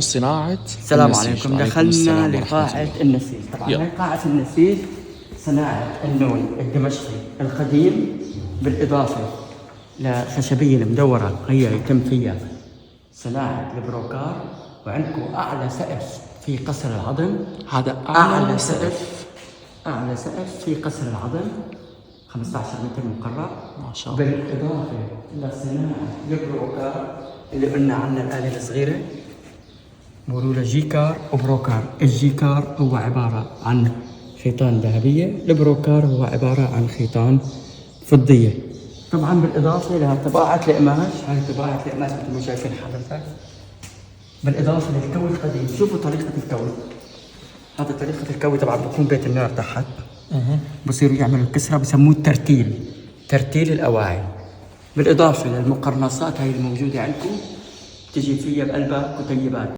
صناعة السلام النسيج. عليكم. عليكم السلام دخلنا ورحمة لقاعة الله. النسيج. طبعا هاي قاعة النسيج صناعة النون الدمشقي القديم، بالإضافة لخشبية المدورة هي يتم فيها صناعة البروكار. وعندكم أعلى سقف في قصر العظم. هذا أعلى سقف في قصر العظم 15 متر مكرر ما شاء الله. بالإضافة لصناعة البروكار اللي قلنا عنها الآلة الصغيرة، مرولة جيكار وبروكار. الجيكار هو عبارة عن خيطان ذهبية، البروكار هو عبارة عن خيطان فضية. طبعا بالإضافة لها طباعة القماش، هاي طباعة القماش مثل ما شايفين حضرتك، بالإضافة للكوي القديم. شوفوا طريقة الكوي، هذا طريقة الكوي. طبعا بكون بيت النار تحت، بصيروا يعملوا الكسرة، بسموه ترتيل الأواعي. بالإضافة للمقرنصات هاي الموجودة عندكم، تجي فيها بقلبها كتيبات.